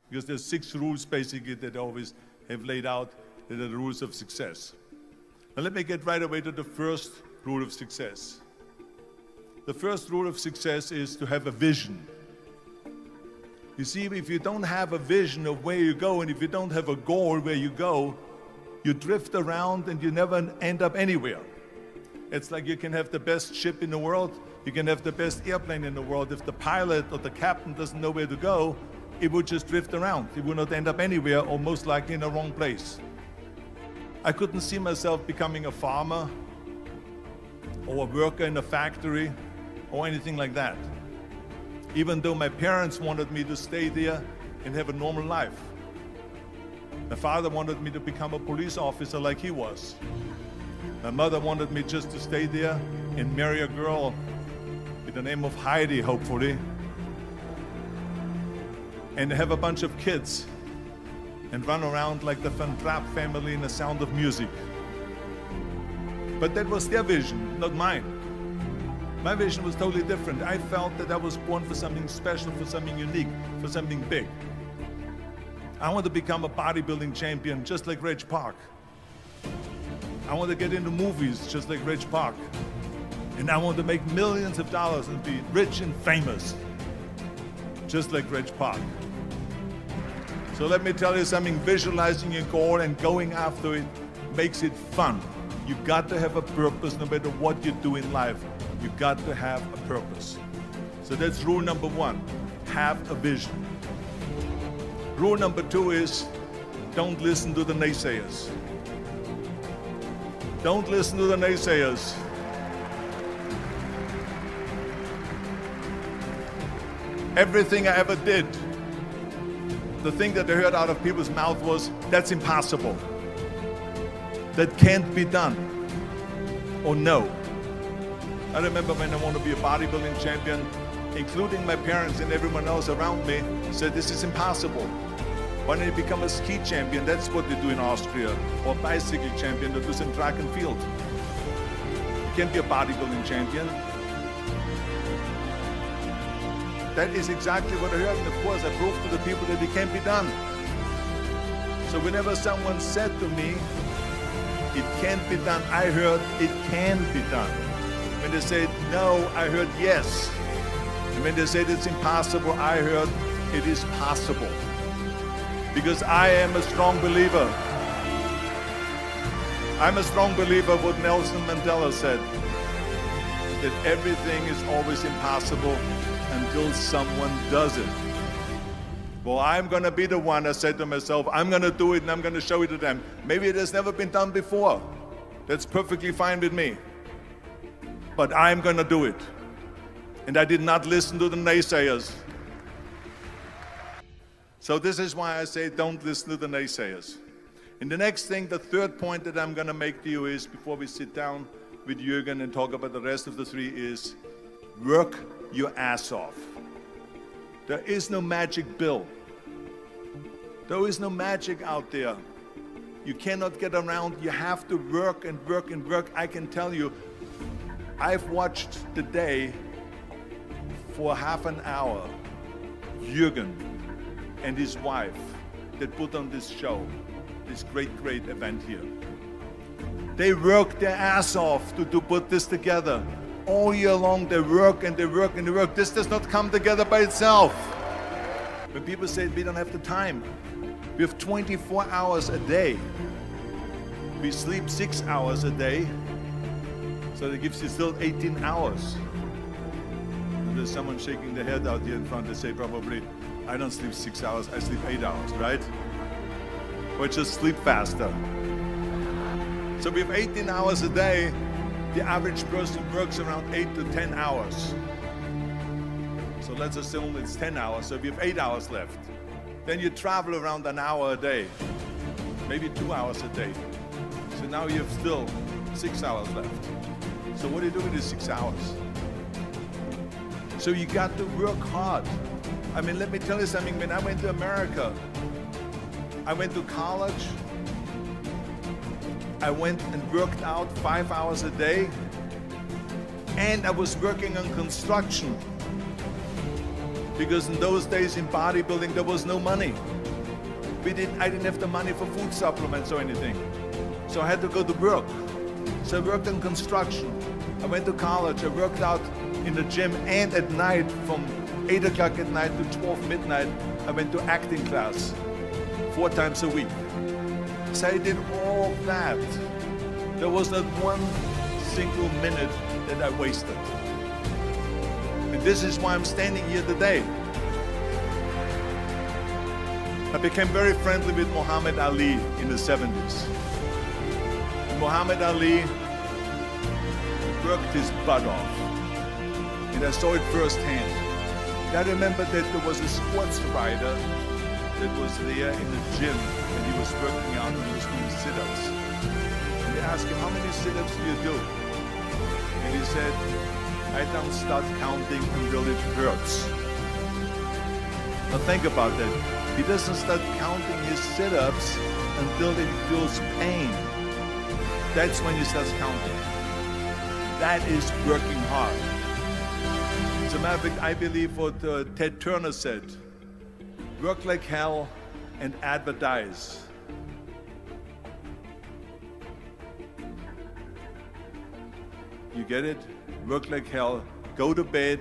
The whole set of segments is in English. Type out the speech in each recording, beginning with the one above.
Because there's 6 rules basically that I always have laid out that are the rules of success. Now let me get right away to the first rule of success. The first rule of success is to have a vision. You see, if you don't have a vision of where you go, and if you don't have a goal where you go, you drift around and you never end up anywhere. It's like you can have the best ship in the world, you can have the best airplane in the world. If the pilot or the captain doesn't know where to go, it would just drift around. It would not end up anywhere, or most likely in the wrong place. I couldn't see myself becoming a farmer or a worker in a factory or anything like that, even though my parents wanted me to stay there and have a normal life. My father wanted me to become a police officer like he was. My mother wanted me just to stay there and marry a girl with the name of Heidi, hopefully, and have a bunch of kids and run around like the Van Trapp family in The Sound of Music. But that was their vision, not mine. My vision was totally different. I felt that I was born for something special, for something unique, for something big. I want to become a bodybuilding champion just like Reg Park. I want to get into movies just like Reg Park. And I want to make millions of dollars and be rich and famous just like Reg Park. So let me tell you something, visualizing your goal and going after it makes it fun. You got to have a purpose no matter what you do in life. You got to have a purpose. So that's rule number 1, have a vision. Rule number 2 is don't listen to the naysayers. Don't listen to the naysayers. Everything I ever did, the thing that I heard out of people's mouth was, that's impossible. That can't be done. Or no. I remember when I wanted to be a bodybuilding champion, including my parents and everyone else around me, said this is impossible. Why don't you become a ski champion? That's what they do in Austria. Or a bicycle champion, they do some track and field. You can't be a bodybuilding champion. That is exactly what I heard, and of course I proved to the people that it can't be done. So whenever someone said to me, it can't be done, I heard, it can be done. When they said no, I heard yes. And when they said it's impossible, I heard it is possible. Because I am a strong believer. I'm a strong believer of what Nelson Mandela said, that everything is always impossible until someone does it. Well, I'm going to be the one, I said to myself, I'm going to do it and I'm going to show it to them. Maybe it has never been done before. That's perfectly fine with me. But I'm going to do it. And I did not listen to the naysayers. So this is why I say don't listen to the naysayers. And the next thing, the third point that I'm going to make to you is, before we sit down with Jürgen and talk about the rest of the 3, is work your ass off. There is no magic pill. There is no magic out there. You cannot get around. You have to work and work and work. I can tell you, I've watched the day for half an hour, Jürgen and his wife that put on this show, this great event here. They work their ass off to put this together. All year long they work and they work and they work. This does not come together by itself. When people say we don't have the time, we have 24 hours a day. We sleep 6 hours a day, so that gives you still 18 hours. And there's someone shaking their head out here in front. They say probably, I don't sleep 6 hours, I sleep 8 hours, right? Or just sleep faster. So we have 18 hours a day. The average person works around 8 to 10 hours. So let's assume it's 10 hours, so we have 8 hours left. Then you travel around an hour a day, maybe 2 hours a day. So now you have still 6 hours left. So what do you do with these 6 hours? So you got to work hard. I mean, let me tell you something, when I went to America, I went to college, I went and worked out 5 hours a day, and I was working on construction. Because in those days in bodybuilding, there was no money. I didn't have the money for food supplements or anything. So I had to go to work. So I worked in construction. I went to college. I worked out in the gym, and at night from 8 o'clock at night to 12 midnight, I went to acting class 4 times a week. So I did all that. There was not one single minute that I wasted. And this is why I'm standing here today. I became very friendly with Muhammad Ali in the 70s. Muhammad Ali worked his butt off. And I saw it firsthand. I remember that there was a sports writer that was there in the gym and he was working out and he was doing sit-ups. And they asked him, how many sit-ups do you do? And he said, I don't start counting until it hurts. Now think about that. He doesn't start counting his sit-ups until he feels pain. That's when he starts counting. That is working hard. As a matter of fact, I believe what Ted Turner said, work like hell and advertise. You get it? Work like hell, go to bed,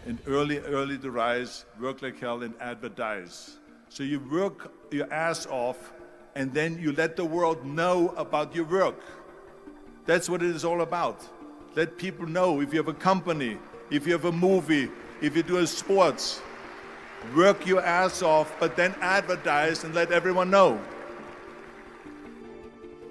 and early to rise, work like hell and advertise. So you work your ass off, and then you let the world know about your work. That's what it is all about. Let people know. If you have a company, if you have a movie, if you do a sports, work your ass off, but then advertise and let everyone know.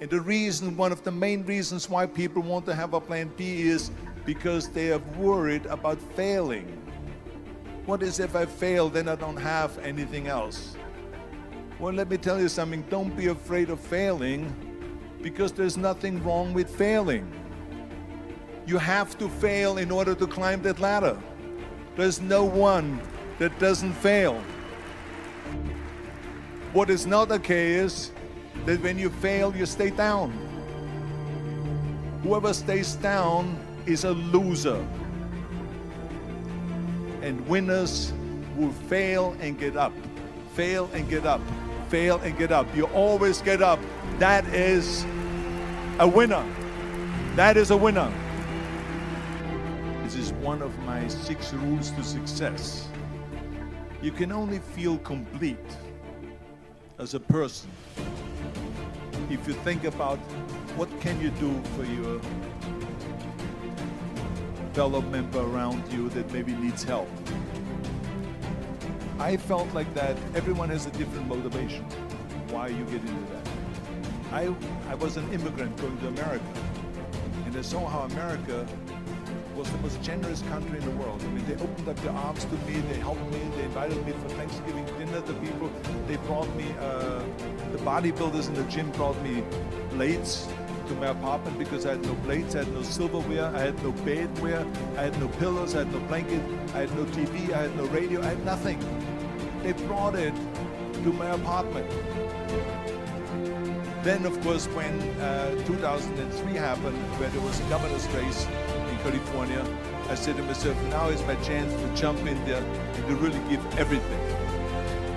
And the reason, one of the main reasons why people want to have a plan B is because they are worried about failing. What is if I fail, then I don't have anything else? Well, let me tell you something. Don't be afraid of failing, because there's nothing wrong with failing. You have to fail in order to climb that ladder. There's no one that doesn't fail. What is not okay is that when you fail, you stay down. Whoever stays down is a loser. And winners will fail and get up. Fail and get up. Fail and get up. You always get up. That is a winner. That is a winner. This is one of my 6 rules to success. You can only feel complete as a person if you think about what can you do for your fellow member around you that maybe needs help. I felt like that everyone has a different motivation why you get into that. I was an immigrant going to America, and I saw how America was the most generous country in the world. I mean, they opened up their arms to me, they helped me, they invited me for Thanksgiving dinner to people. They brought me, the bodybuilders in the gym brought me plates to my apartment because I had no plates, I had no silverware, I had no bedware, I had no pillows, I had no blanket, I had no TV, I had no radio, I had nothing. They brought it to my apartment. Then, of course, when 2003 happened, where there was a governor's race in California, I said to myself, now is my chance to jump in there and to really give everything.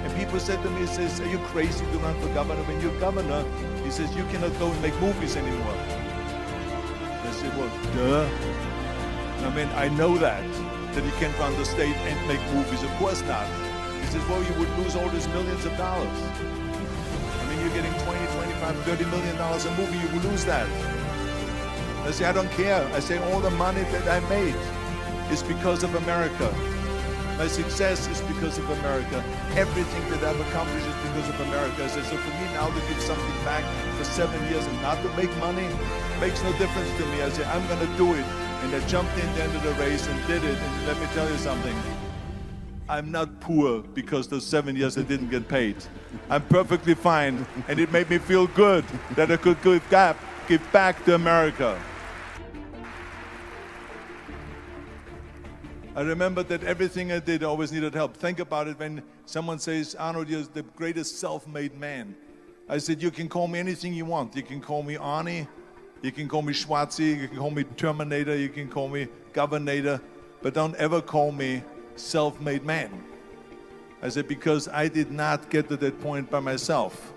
And people said to me, says, are you crazy to run for governor? When you're governor, he says, you cannot go and make movies anymore. I said, well, duh. I mean, I know that you can't run the state and make movies. Of course not. He says, well, you would lose all these millions of dollars. I mean, you're getting 20, 25, $30 million a movie, you will lose that. I say, I don't care. I say, all the money that I made is because of America. My success is because of America. Everything that I've accomplished is because of America. I say, so for me now to give something back for 7 years and not to make money makes no difference to me. I say, I'm going to do it. And I jumped in the end of the race and did it. And let me tell you something. I'm not poor because those 7 years I didn't get paid. I'm perfectly fine. And it made me feel good that I could give back to America. I remember that everything I did always needed help. Think about it when someone says, Arnold, you're the greatest self-made man. I said, you can call me anything you want. You can call me Arnie, you can call me Schwarzenegger, you can call me Terminator, you can call me Governator, but don't ever call me self-made man. I said, because I did not get to that point by myself.